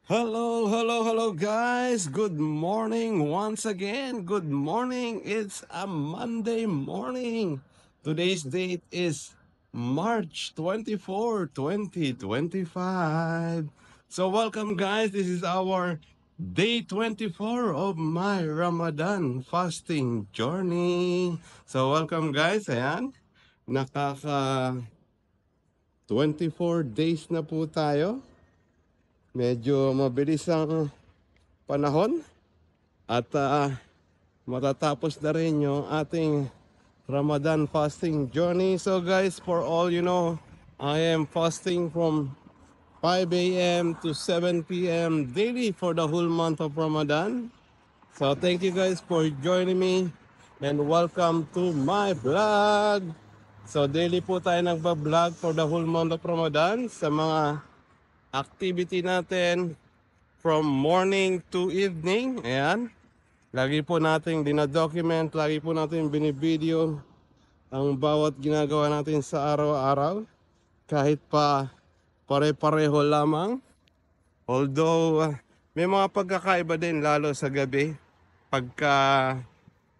Hello guys. Good morning once again. Good morning. It's a Monday morning. Today's date is March 24, 2025. So welcome guys. This is our day 24 of my Ramadan fasting journey. So welcome guys. Ayan. Nakaka 24 days na po tayo. Medyo mabilis ang panahon at matatapos na rin yung ating Ramadan fasting journey. So guys, for all you know, I am fasting from 5 a.m. to 7 p.m. daily for the whole month of Ramadan. So thank you guys for joining me and welcome to my vlog. So daily po tayo nagba-vlog for the whole month of Ramadan sa mga activity natin from morning to evening. Ayan. Lagi po natin dinadocument, lagi po natin binivideo ang bawat ginagawa natin sa araw-araw. Kahit pa pare-pareho lamang. Although may mga pagkakaiba din lalo sa gabi. Pagka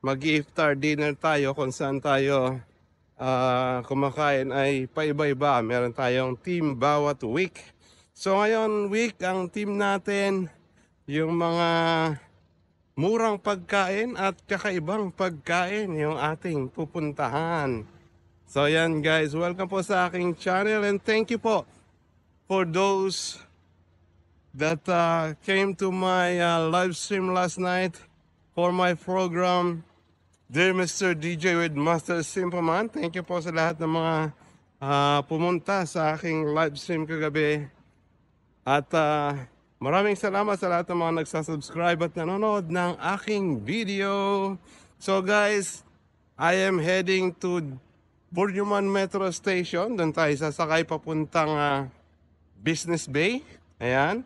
mag-iftar dinner tayo kung saan tayo kumakain ay paiba-iba. Meron tayong team bawat week. So ngayon week ang team natin yung mga murang pagkain at kakaibang pagkain yung ating pupuntahan. So yan guys, welcome po sa aking channel and thank you po for those that came to my live stream last night for my program Dear Mr. DJ with Master Simpleman. Thank you po sa lahat ng mga pumunta sa aking live stream kagabi. At maraming salamat sa lahat ng mga nagsasubscribe at nanonood ng aking video. So guys, I am heading to Burjuman Metro Station. Doon tayo sasakay papuntang Business Bay. Ayan.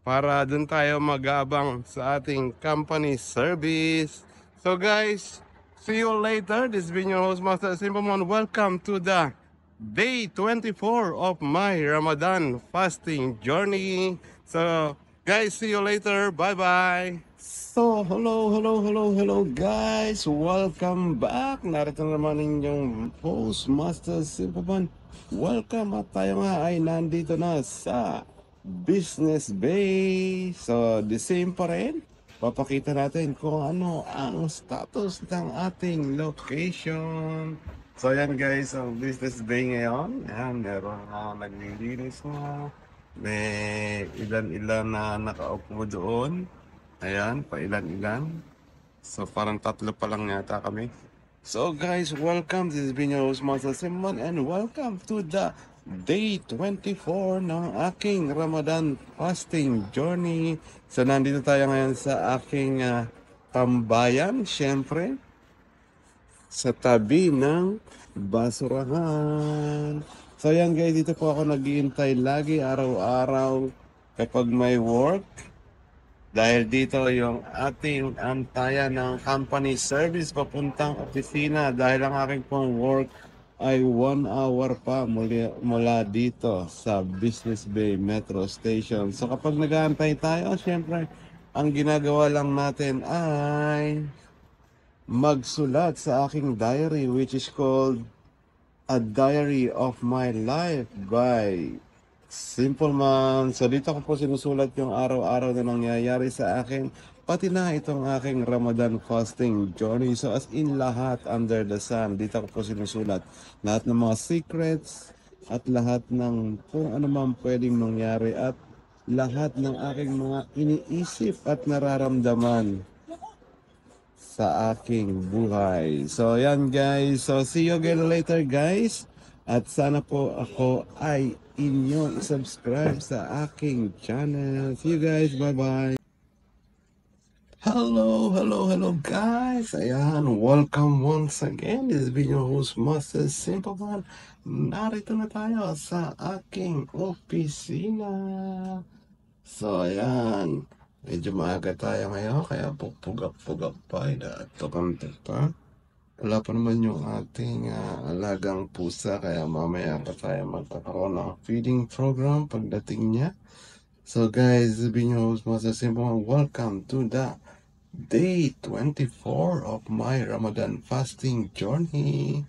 Para doon tayo mag-abang sa ating company service. So guys, see you later. This has been your host, Master Simpleman. Welcome to the Day 24 of my Ramadan fasting journey. So, guys, see you later. Bye-bye. So, hello guys. Welcome back. Narito naman inyong host, Master Simpleman. Welcome at tayo nga ay nandito na sa Business Bay. So, the same pa rin. Papakita natin kung ano ang status ng ating location. So yan guys, ang Business Bay ngayon. Ayan, meron naglilinis na. May ilan-ilan na nakaupo doon. Ayan, pa ilan-ilan. So parang tatlo pa lang yata kami. So guys, welcome. This has been your host, Master Simon, and welcome to the Day 24 ng aking Ramadan fasting journey. So nandito tayo ngayon sa aking tambayan, syempre, sa tabi ng basurahan. So yan guys, dito po ako naghihintay lagi araw-araw kapag may work. Dahil dito yung ating antayan ng company service papuntang opisina. Dahil ang aking pong work ay 1 hour pa mula dito sa Business Bay Metro Station. So kapag nag-aantay tayo, syempre, ang ginagawa lang natin ay magsulat sa aking diary, which is called A Diary of My Life by Simpleman. So dito ko po sinusulat yung araw-araw na nangyayari sa akin, pati na itong aking Ramadan fasting journey. So as in lahat under the sun, dito ko po sinusulat lahat ng mga secrets at lahat ng kung ano man pwedeng mangyari at lahat ng aking mga iniisip at nararamdaman sa aking buhay. So yan guys, so see you again later guys. At sana po ako ay inyo subscribe sa aking channel. See you guys, bye-bye. Hello guys. Ayan, welcome once again. This has been your host, Master Simpleman. Narito na tayo sa aking opisina. So ayan, medyo maaga tayo ngayon, kaya pugak-pugak pa, inaatokamte pa. Wala pa naman yung ating alagang pusa, kaya mamaya pa tayo magkakaroon ng feeding program pagdating niya. So guys, this has been your host Master Simple and welcome to the day 24 of my Ramadan fasting journey.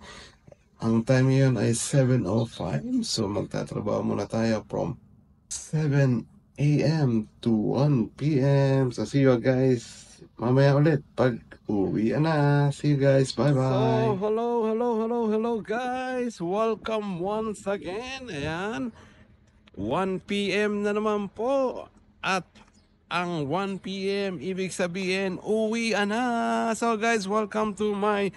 Ang time ngayon ay 7:05, so magtatrabaho muna tayo from 7 a.m. to 1 p.m. So see you guys mamaya ulit pag uwi na. See you guys, bye bye. So hello guys, welcome once again. Ayan, 1 p.m. na naman po. At ang 1 p.m. ibig sabihin uwi na. So guys, welcome to my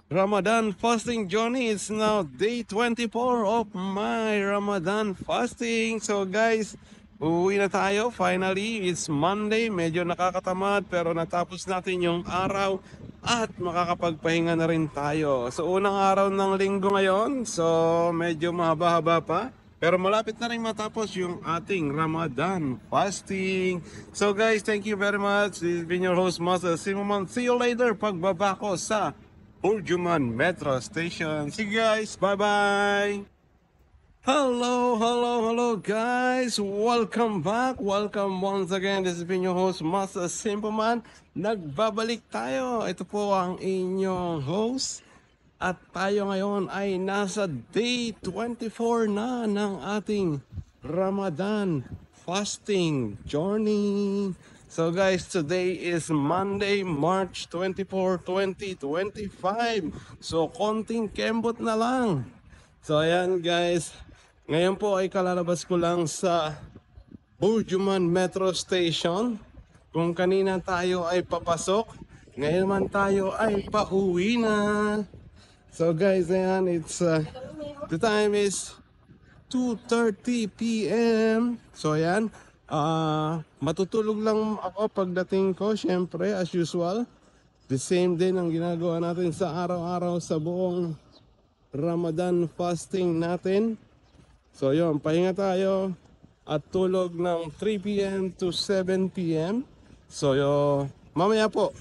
Ramadan fasting journey. It's now day 24 of my Ramadan fasting. So guys, uwi na tayo. Finally, it's Monday. Medyo nakakatamad pero natapos natin yung araw at makakapagpahinga na rin tayo. So unang araw ng linggo ngayon. So medyo mahaba-haba pa. Pero malapit na rin matapos yung ating Ramadan fasting. So guys, thank you very much. This has been your host, Master Simon. See you later pagbaba ko sa Burjuman Metro Station. See you guys. Bye-bye. Hello guys. Welcome back. Welcome once again. This has been your host, Master Simpleman. Nagbabalik tayo. Ito po ang inyong host. At tayo ngayon ay nasa day 24 na ng ating Ramadan fasting journey. So guys, today is Monday, March 24, 2025. So konting kembot na lang. So ayan guys, ngayon po ay kalalabas ko lang sa Burjuman Metro Station. Kung kanina tayo ay papasok, ngayon man tayo ay pauwi na. So guys, ayan, the time is 2:30 p.m. So ayan, matutulog lang ako pagdating ko, syempre as usual. The same din ang ginagawa natin sa araw-araw sa buong Ramadan fasting natin. So yun, pahinga tayo at tulog ng 3 p.m. to 7 p.m. So mamaya po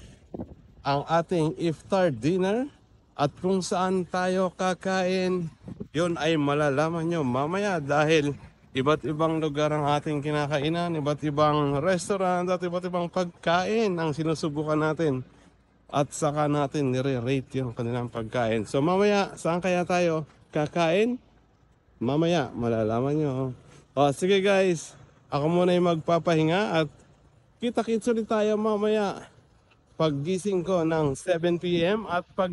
ang ating iftar dinner. At kung saan tayo kakain, yun ay malalaman nyo mamaya dahil iba't ibang lugar ang ating kinakainan, iba't ibang restaurant at iba't ibang pagkain ang sinusubukan natin. At saka natin nire-rate yung kanilang pagkain. So mamaya, saan kaya tayo kakain? Mamaya, malalaman nyo. O sige guys, ako muna yung magpapahinga at kita-kits ulit tayo mamaya paggising ko ng 7 p.m. at pag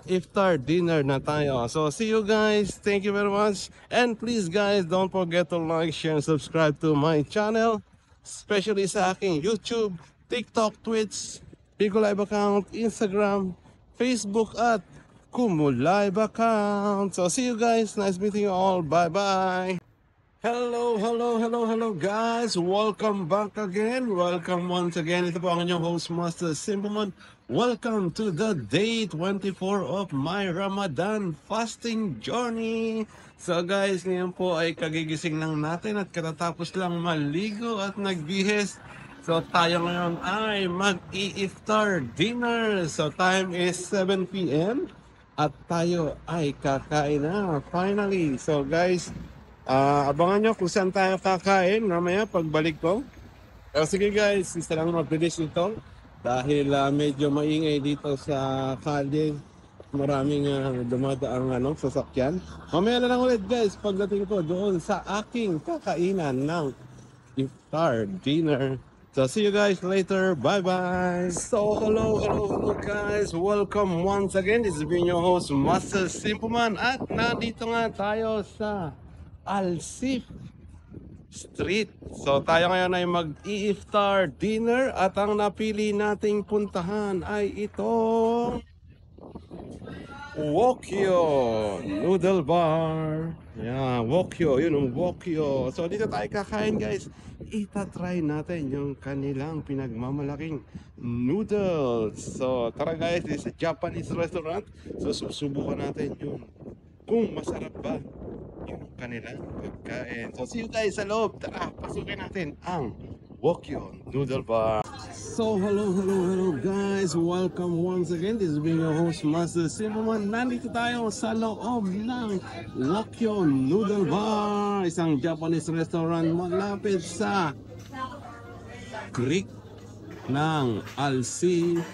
iftar dinner na tayo. So see you guys. Thank you very much. And please guys, don't forget to like, share, and subscribe to my channel. Especially sa aking YouTube, TikTok, Twitch, Pico Live account, Instagram, Facebook at Kumu Live account. So see you guys. Nice meeting you all. Bye-bye. Hello guys. Welcome back again. Welcome once again. Ito po ang inyong host, Master Simpleman. Welcome to the day 24 of my Ramadan fasting journey. So guys, ngayon po ay kagigising lang natin at katatapos lang maligo at nagbihis. So tayo ngayon ay mag-i-iftar dinner. So time is 7 p.m. at tayo ay kakain na finally. So guys, abangan nyo kung saan tayo kakain mamaya pagbalik ko. Pero sige guys, isa lang mabilis ito dahil medyo maingay dito sa kalye. Maraming dumadaang sasakyan. Mamaya na lang ulit guys pagdating ko doon sa aking kakainan ng iftar dinner. So see you guys later. Bye bye. So hello guys. Welcome once again. This has been your host, Master Simpleman. At nandito nga tayo sa Alsif Street. So tayo ngayon ay mag-i-iftar dinner at ang napili nating puntahan ay itong Wokyo Noodle Bar. Yeah, Wokyo, yun ang Wokyo. So dito tayo kakain guys. Itatry natin yung kanilang pinagmamalaking noodles. So tara guys, this is a Japanese restaurant. So susubukan natin yung kung masarap ba yung kanilang pagkain. So see you guys sa loob. Tara, pasukin natin ang Wokyo Noodle Bar. So, hello guys. Welcome once again. This is being your host, Master Silverman. Nandito tayo sa loob ng Wokyo Noodle Bar, isang Japanese restaurant malapit sa creek ng Alsi.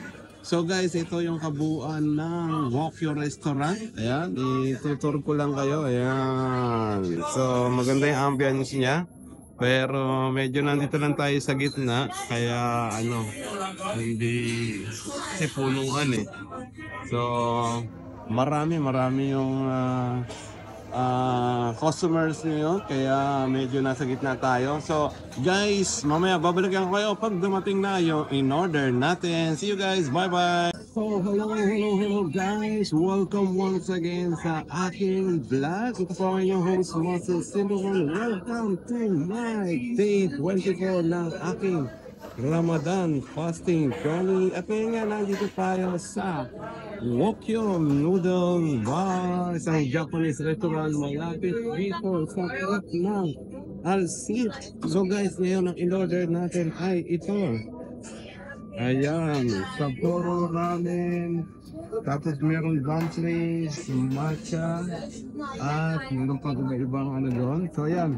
So guys, ito yung kabuuan ng Wokyo Restaurant. Ayan, itutur ko lang kayo. Ayan. So, maganda yung ambience niya. Pero medyo nandito lang tayo sa gitna. Kaya hindi kasi punuan eh. So, marami yung customers niyo, kaya medyo nasa gitna tayo. So guys, mamaya babalikan ko kayo pag dumating na yung in-order natin. See you guys, bye bye. So hello guys, welcome once again sa aking vlog. Ito po ang inyong host, Master Silverman. Welcome to my day 24 ng aking Ramadan fasting journey. At ngayon nga, nandito tayo sa Wokyo Noodle Bar, isang Japanese restaurant malapit dito sa harap ng Alsi. So guys, ngayon ang in-order natin ay ito. Ayan, Sapporo Ramen. Tapos meron dumplings, matcha, at meron pa ibang doon. So ayan,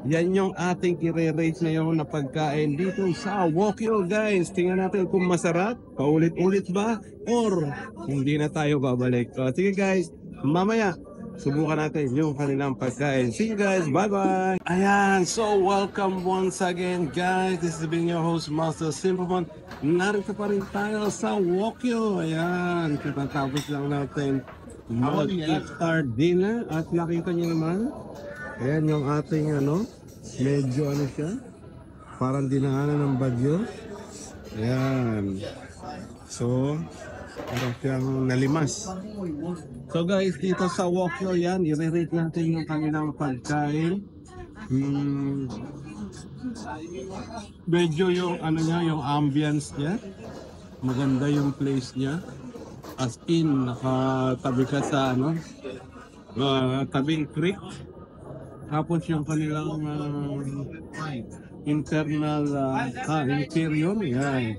yan yung ating i-rate ngayon na pagkain dito sa Wokyo guys. Tingnan natin kung masarap, paulit-ulit ba, or hindi na tayo babalik. So sige guys, mamaya subukan natin yung kanilang pagkain. See you guys, bye bye. Ayan, so welcome once again guys. This is being your host, Master Silverman. Narito pa rin tayo sa Wokyo. Ayan, katatapos lang natin mag-iftar dinner. At nakita niyo naman, ayan yung ating medyo siya, parang dinaanan ng bagyo. Ayan. So, parang siyang nalimas. So guys, dito sa Wokyo yan, i-rate natin yung kanilang pagkain. Medyo yung yung ambience niya. Maganda yung place niya. As in, nakatabi ka sa tabing creek. Tapos yung kanilang internal interior, yan.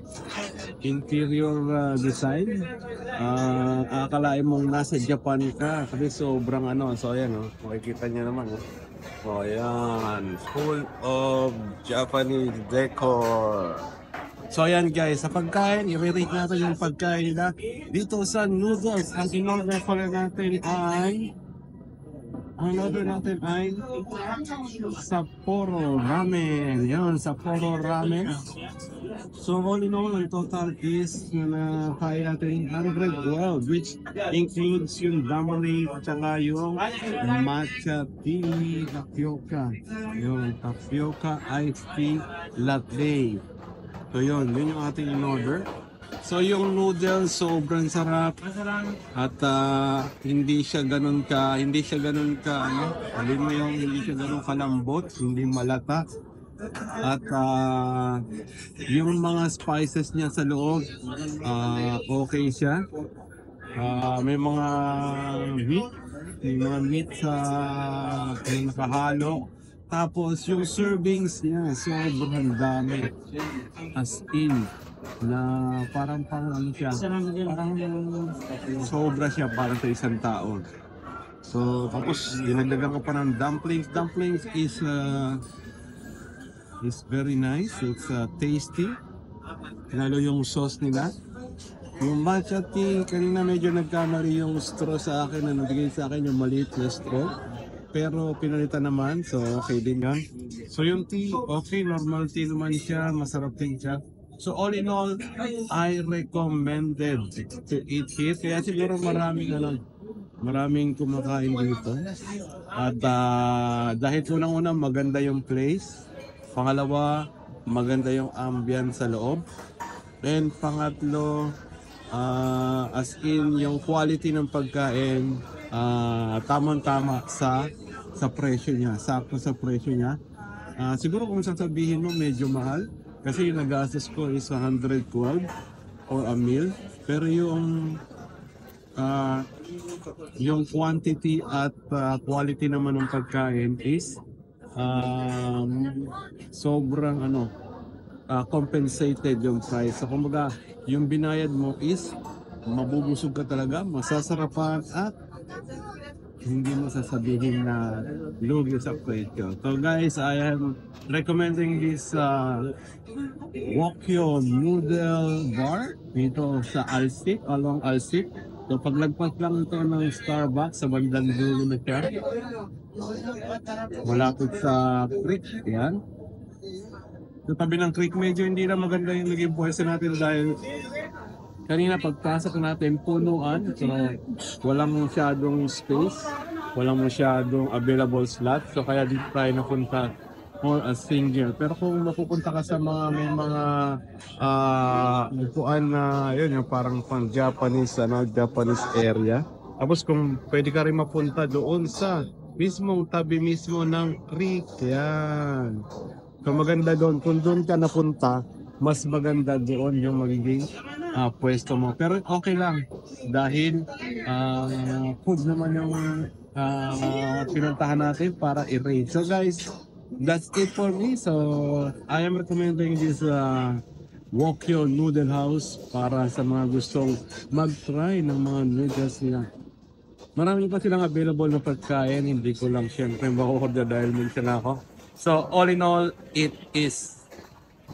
Interior design. Akalain mong nasa Japan ka kasi sobrang so ayan makikita niyo naman ayan, full of Japanese decor. So ayan guys, sa pagkain, i-rate natin yung pagkain nila dito sa noodles. Ang in-order pala natin ay Sapporo Ramen. Yan, Sapporo Ramen. So all in all, ang total is kaya natin 112, which includes yung dumpling at saka yung matcha tea tapioca. Yung tapioca iced tea latte. So yun yung ating in-order. So yung noodles sobrang sarap at hindi siya ganun ka hindi siya ganun kalambot, hindi malata. At yung mga spices niya sa loob okay siya. May mga meat sa nakahalo. Tapos yung servings niya sobrang dami, as in na parang siya, parang sobra siya para sa isang tao. So tapos dinagdagan ko pa ng dumplings. Dumplings is very nice, it's tasty, lalo yung sauce nila. Yung matcha tea, kanina medyo nagkamali yung straw sa akin, na nabigay sa akin yung maliit na straw, pero pinalitan naman, so okay din yan. So yung tea, okay, normal tea naman siya, masarap din siya. So all in all, I recommended to eat it. Kaya siguro maraming kumakain dito. At dahil unang-una maganda yung place. Pangalawa, maganda yung ambience sa loob. And pangatlo, as in yung quality ng pagkain, tamang-tama sa presyo niya. Sakto sa presyo niya. Siguro kung sasabihin mo medyo mahal, kasi yung nagastos ko is 112 for a meal. Pero yung quantity at quality naman ng pagkain is sobrang compensated yung price. So kumbaga, yung binayad mo is mabubusog ka talaga, masasarapan at hindi mo sasabihin na lugi sa presyo. So guys, I am recommending this Wokyo Noodle Bar dito sa Alsip, along Alsip. So paglagpas lang ito ng Starbucks sa bandang dulo na siya. Malapit sa creek, yan. Sa tabi ng creek, medyo hindi na maganda yung naging pwesto natin dahil kanina pagpasok natin punuan, so walang masyadong space, walang masyadong available slot, so kaya dito tayo napunta for a single. Pero kung mapupunta ka sa mga may mga upuan na yun, yung parang pang Japanese, Japanese area. Tapos kung pwede ka rin mapunta doon sa mismong tabi mismo ng creek, yan. So maganda doon, kung doon ka napunta, mas maganda doon yung magiging pwesto mo. Pero okay lang dahil food naman yung pinuntahan natin para i-rate. So guys, that's it for me. So I am recommending this Wokyo Noodle House para sa mga gustong mag-try ng mga noodles nila. Marami pa silang available na pagkain, hindi ko lang syempre makukorda dahil minsan ako. So all in all, it is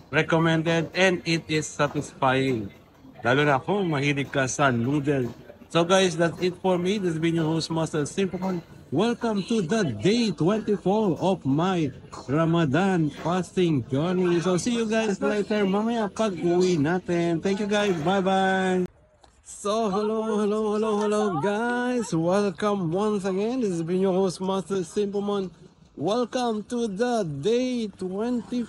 recommended and it is satisfying. Lalo na kung mahilig ka sa noodle. So guys, that's it for me. This has been your host, Master Simpleman. Welcome to the day 24 of my Ramadan fasting journey. So see you guys later mamaya pag uwi natin. Thank you guys. Bye-bye. So hello guys. Welcome once again. This has been your host, Master Simpleman. Welcome to the day 24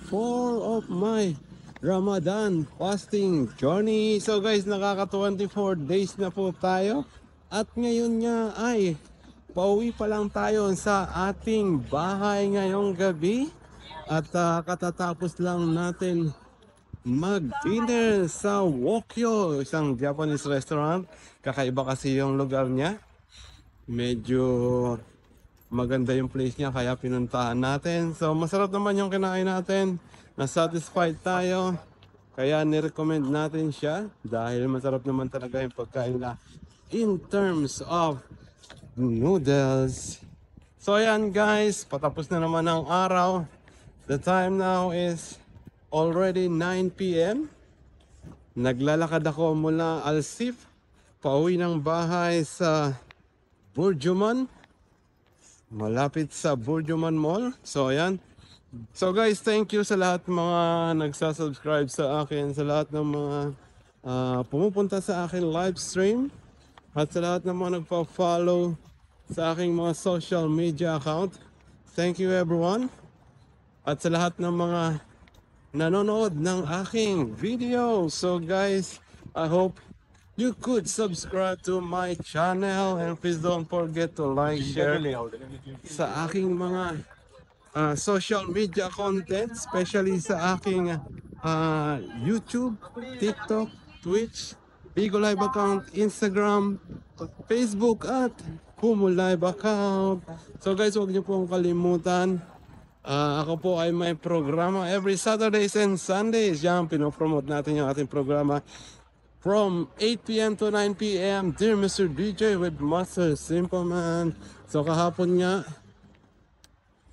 of my Ramadan fasting journey. So guys, nakaka 24 days na po tayo. At ngayon nga ay pauwi pa lang tayo sa ating bahay ngayong gabi. At katatapos lang natin mag-dinner sa Wokyo, isang Japanese restaurant. Kakaiba kasi yung lugar niya. Medyo maganda yung place niya kaya pinuntahan natin. So masarap naman yung kinain natin. Na-satisfied tayo. Kaya ni-recommend natin siya dahil masarap naman talaga yung pagkain na in terms of noodles. So ayan guys, patapos na naman ang araw. The time now is already 9 p.m. Naglalakad ako mula Alsip pauwi ng bahay sa Burjuman. Malapit sa Burjuman Mall. So ayan. So guys, thank you sa lahat mga nagsasubscribe sa akin, sa lahat ng mga pumupunta sa akin live stream, at sa lahat ng mga nagpa-follow sa aking mga social media account. Thank you everyone. At sa lahat ng mga nanonood ng aking video. So guys, I hope you could subscribe to my channel and please don't forget to like, share sa aking mga social media content, especially sa aking YouTube, TikTok, Twitch, Bigo Live account, Instagram, Facebook at Kumu Live account. So guys, huwag niyo pong kalimutan. Ako po ay may programa every Saturdays and Sundays. Yan, pinopromote natin yung ating programa from 8 p.m. to 9 p.m. Dear Mr. DJ with Master Simpleman. So kahapon nga,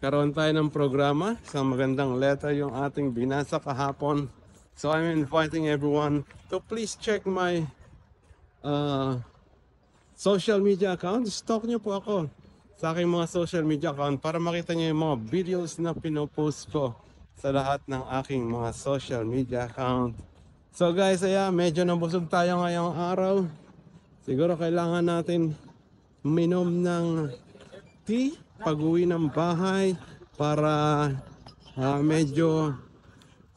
karoon tayo ng programa. Sa magandang letter yung ating binasa kahapon. So I'm inviting everyone to please check my social media account. Stalk nyo po ako sa aking mga social media account para makita nyo yung mga videos na pinopost ko sa lahat ng aking mga social media account. So guys, medyo nabusog tayo ngayong araw. Siguro kailangan natin minom ng tea pag-uwi ng bahay para medyo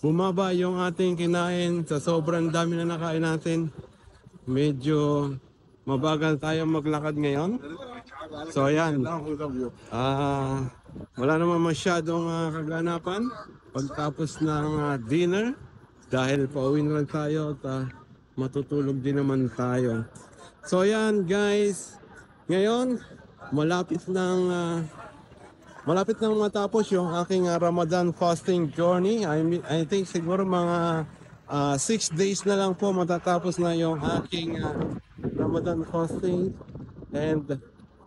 bumaba yung ating kinain. Sa sobrang dami na nakain natin, medyo mabagal tayo maglakad ngayon. So ayan, wala naman masyadong kaganapan pagtapos ng dinner. Dahil pauwi na lang tayo at matutulog din naman tayo. So ayan guys, ngayon malapit ng malapit nang matapos yung aking Ramadan fasting journey. I think siguro mga 6 days na lang po matatapos na yung aking Ramadan fasting. And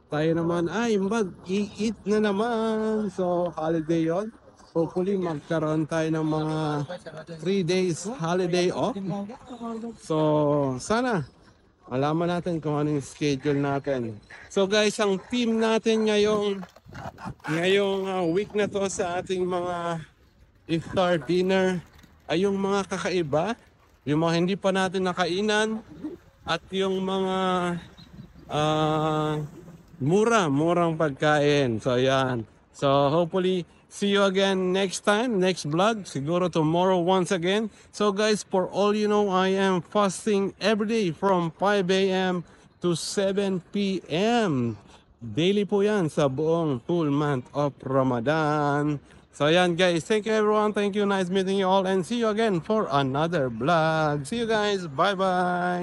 tayo naman ay mag-i-eat na naman. So holiday yon. Hopefully magkaroon tayo ng mga 3 days holiday off. So sana malaman natin kung ano yung schedule natin. So guys, ang team natin ngayong week na to sa ating mga iftar dinner ay yung mga kakaiba, yung mga hindi pa natin nakainan, at yung mga murang pagkain. So ayan. So hopefully see you again next time, next vlog, siguro tomorrow once again. So guys, for all you know, I am fasting every day from 5 a.m. to 7 p.m. Daily po yan sa buong full month of Ramadan. So ayan guys, thank you everyone, thank you, nice meeting you all, and see you again for another vlog. See you guys, bye bye.